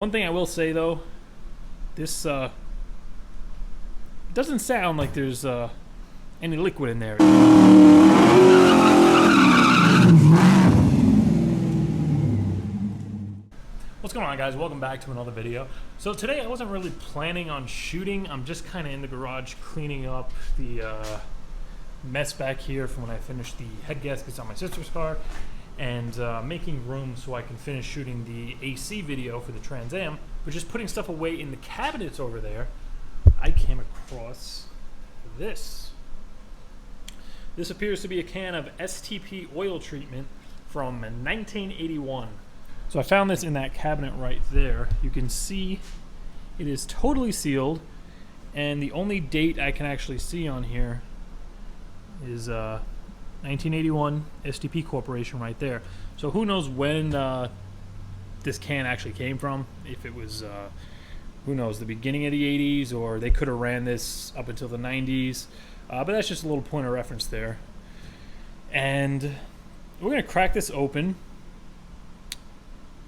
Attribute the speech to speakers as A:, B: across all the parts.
A: One thing I will say though, this doesn't sound like there's any liquid in there. What's going on, guys? Welcome back to another video. So today I wasn't really planning on shooting. I'm just kind of in the garage cleaning up the mess back here from when I finished the head gaskets on my sister's car, and making room so I can finish shooting the AC video for the Trans Am, but just putting stuff away in the cabinets over there. I came across this. This appears to be a can of STP oil treatment from 1981. So I found this in that cabinet right there. You can see it is totally sealed, and the only date I can actually see on here is 1981 STP Corporation right there. So who knows when this can actually came from, if it was who knows, the beginning of the 80s, or they could have ran this up until the 90s, but that's just a little point of reference there. And we're gonna crack this open,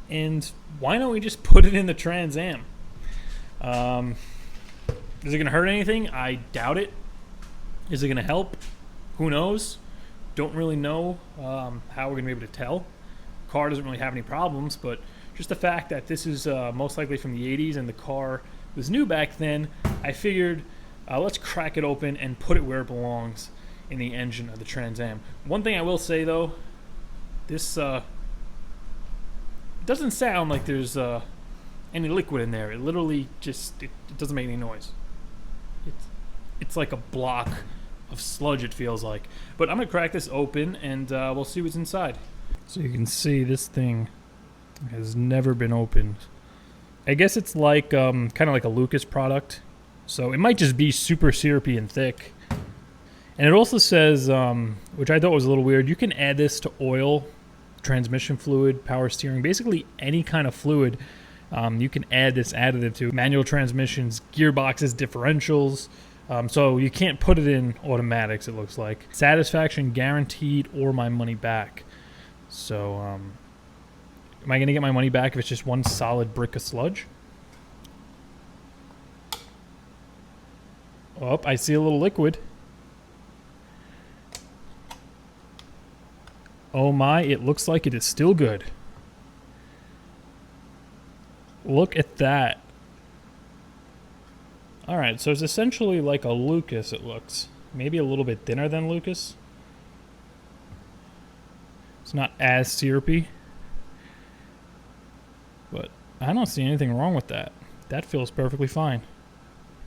A: and why don't we just put it in the Trans Am? Is it gonna hurt anything? I doubt it. Is it gonna help? Who knows? Don't really know how we're going to be able to tell. Car doesn't really have any problems, but just the fact that this is most likely from the 80s and the car was new back then, I figured let's crack it open and put it where it belongs, in the engine of the Trans Am. One thing I will say though, this doesn't sound like there's any liquid in there. It literally just it doesn't make any noise. It's like a block of sludge, it feels like. But I'm gonna crack this open and we'll see what's inside. So you can see this thing has never been opened. I guess it's like kind of like a Lucas product, so it might just be super syrupy and thick. And it also says, which I thought was a little weird, you can add this to oil, transmission fluid, power steering, basically any kind of fluid. You can add this additive to manual transmissions, gearboxes, differentials. So you can't put it in automatics, it looks like. Satisfaction guaranteed or my money back. So, am I going to get my money back if it's just one solid brick of sludge? Oh, I see a little liquid. Oh my, it looks like it is still good. Look at that. Alright, so it's essentially like a Lucas, it looks. Maybe a little bit thinner than Lucas. It's not as syrupy. But I don't see anything wrong with that. That feels perfectly fine.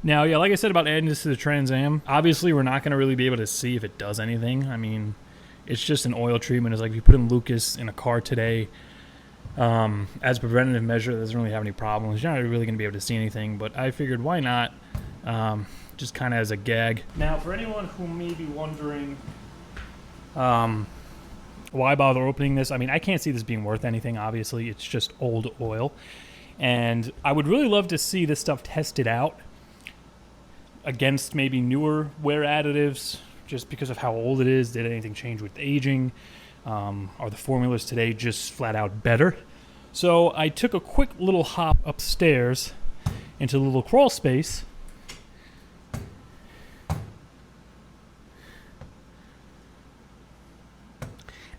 A: Now, yeah, like I said about adding this to the Trans Am, obviously we're not going to really be able to see if it does anything. I mean, it's just an oil treatment. It's like if you put in Lucas in a car today, as a preventative measure, it doesn't really have any problems. You're not really going to be able to see anything, but I figured why not, just kind of as a gag. Now, for anyone who may be wondering why bother opening this, I mean, I can't see this being worth anything, obviously. It's just old oil. And I would really love to see this stuff tested out against maybe newer wear additives, just because of how old it is. Did anything change with aging? Are the formulas today just flat out better? So I took a quick little hop upstairs into the little crawl space,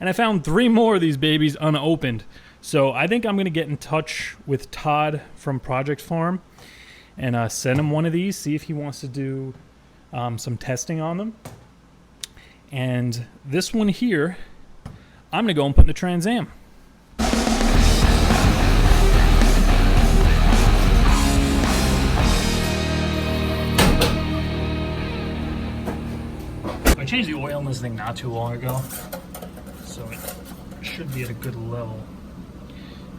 A: and I found 3 more of these babies unopened. So I think I'm going to get in touch with Todd from Project Farm and send him one of these, see if he wants to do some testing on them. And this one here, I'm going to go and put in the Trans Am. I changed the oil in this thing not too long ago, so it should be at a good level.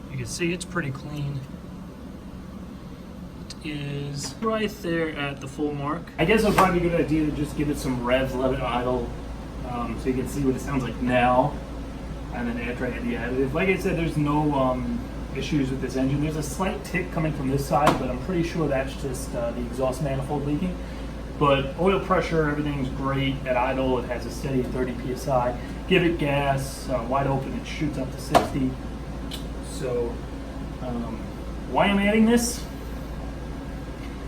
A: You can see it's pretty clean. It is right there at the full mark. I guess it would probably be a good idea to just give it some revs, let it idle, so you can see what it sounds like now. And then after I add the additive, like I said, there's no issues with this engine. There's a slight tick coming from this side, but I'm pretty sure that's just the exhaust manifold leaking. But oil pressure, everything's great at idle. It has a steady 30 psi. Give it gas, wide open, it shoots up to 60. So Why I'm adding this?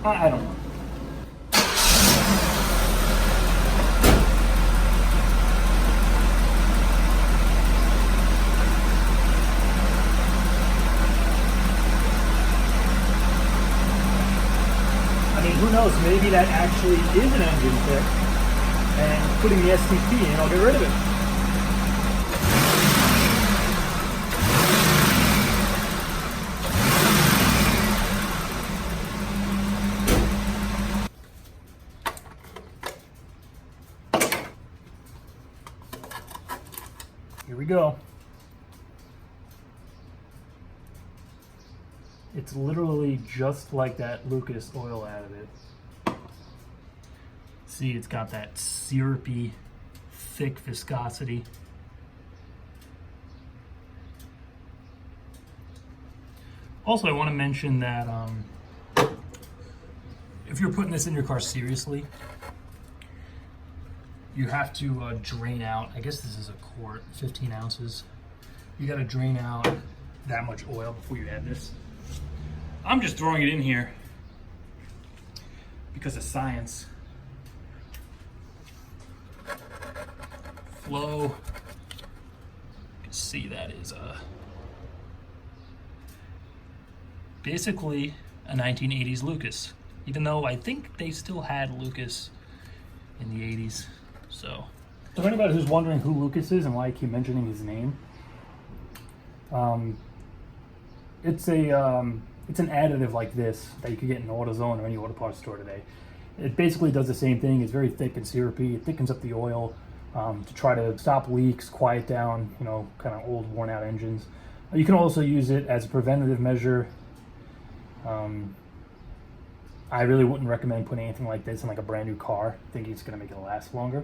A: I don't know. I mean, who knows? Maybe that actually is an engine fix, and putting the STP in, I'll get rid of it. Here we go. It's literally just like that Lucas oil additive. See, it's got that syrupy, thick viscosity. Also, I want to mention that if you're putting this in your car seriously, you have to drain out, I guess this is a quart, 15 ounces. You got to drain out that much oil before you add this. I'm just throwing it in here because of science. Flow, you can see that is basically a 1980s Lucas, even though I think they still had Lucas in the 80s. So for anybody who's wondering who Lucas is and why I keep mentioning his name, it's an additive like this that you could get in AutoZone or any auto parts store today. It basically does the same thing. It's very thick and syrupy. It thickens up the oil to try to stop leaks, quiet down, you know, kind of old, worn out engines. You can also use it as a preventative measure. I really wouldn't recommend putting anything like this in like a brand new car, thinking it's going to make it last longer.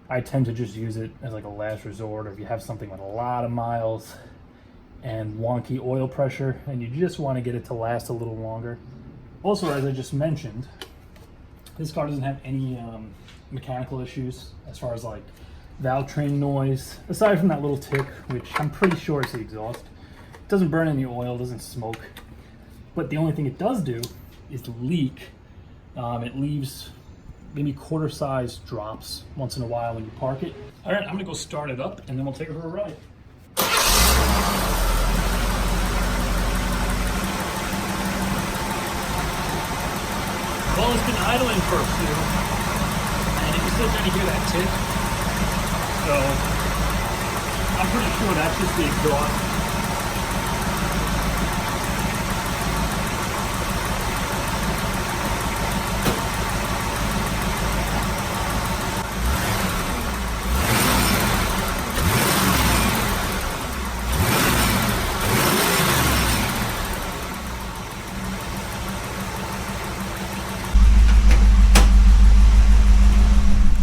A: I tend to just use it as like a last resort, or if you have something with a lot of miles and wonky oil pressure and you just want to get it to last a little longer. Also, as I just mentioned, this car doesn't have any mechanical issues as far as like valve train noise, aside from that little tick, which I'm pretty sure is the exhaust. It doesn't burn any oil, doesn't smoke, but the only thing it does do is leak. It leaves maybe quarter-sized drops once in a while when you park it. All right, I'm gonna go start it up and then we'll take it for a ride. Well, it's been idling for a few, and you can still kind of hear that tick. So, I'm pretty sure that's just the exhaust.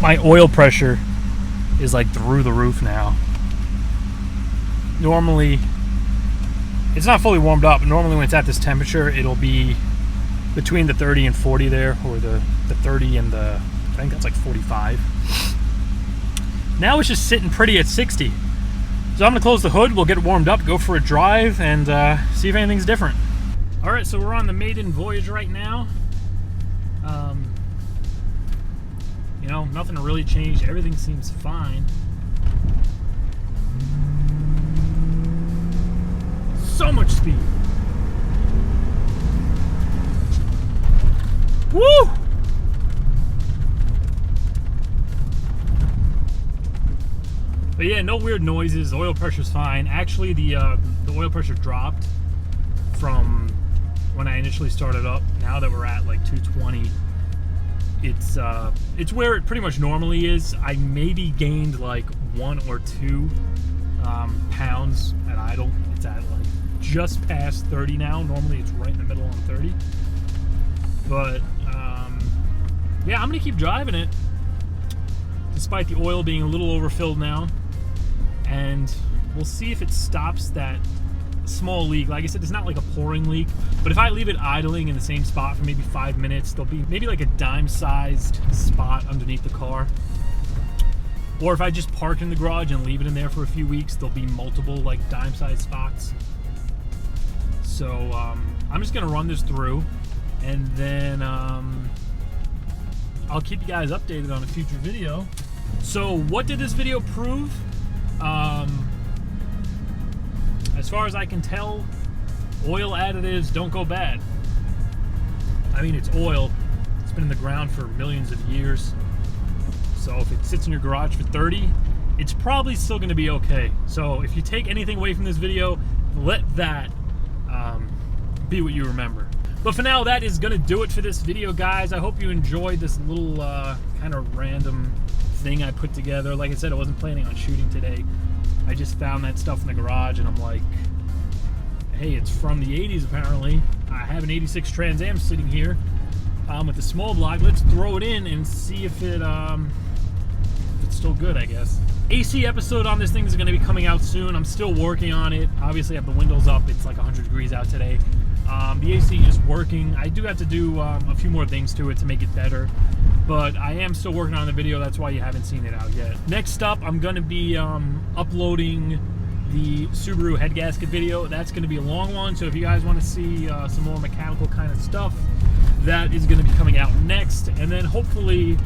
A: My oil pressure is like through the roof now. Normally, it's not fully warmed up, but normally when it's at this temperature, it'll be between the 30 and 40 there, or the 30 and the, I think that's like 45. Now it's just sitting pretty at 60. So I'm gonna close the hood, we'll get it warmed up, go for a drive, and see if anything's different. All right, so we're on the maiden voyage right now. You know, nothing really changed. Everything seems fine. So much speed. Woo! But yeah, no weird noises. The oil pressure's fine. Actually, the oil pressure dropped from when I initially started up. Now that we're at like 220. It's where it pretty much normally is. I maybe gained like 1 or 2 pounds at idle. It's at like just past 30 now. Normally it's right in the middle on 30. But yeah, I'm gonna keep driving it despite the oil being a little overfilled now, and we'll see if it stops that small leak. Like I said, it's not like a pouring leak, but if I leave it idling in the same spot for maybe 5 minutes, there'll be maybe like a dime-sized spot underneath the car. Or if I just park in the garage and leave it in there for a few weeks, there'll be multiple like dime-sized spots. So I'm just gonna run this through, and then I'll keep you guys updated on a future video. So what did this video prove? As far as I can tell, oil additives don't go bad. I mean, it's oil. It's been in the ground for millions of years. So if it sits in your garage for 30, it's probably still going to be okay. So if you take anything away from this video, let that be what you remember. But for now, that is going to do it for this video, guys. I hope you enjoyed this little kind of random thing I put together. Like I said, I wasn't planning on shooting today. I just found that stuff in the garage, and I'm like, hey, it's from the 80s apparently. I have an 86 Trans Am sitting here with the small block. Let's throw it in and see if it's still good, I guess. AC episode on this thing is going to be coming out soon. I'm still working on it. Obviously, I have the windows up. It's like 100 degrees out today. The AC is working. I do have to do a few more things to it to make it better, but I am still working on the video. That's why you haven't seen it out yet. Next up, I'm going to be uploading the Subaru head gasket video. That's going to be a long one, so if you guys want to see some more mechanical kind of stuff, that is going to be coming out next. And then hopefully,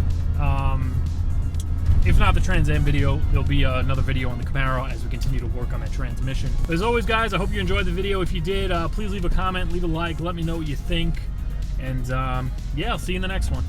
A: if not the Trans Am video, there'll be another video on the Camaro as we continue to work on that transmission. But as always, guys, I hope you enjoyed the video. If you did, please leave a comment, leave a like, let me know what you think. And yeah, I'll see you in the next one.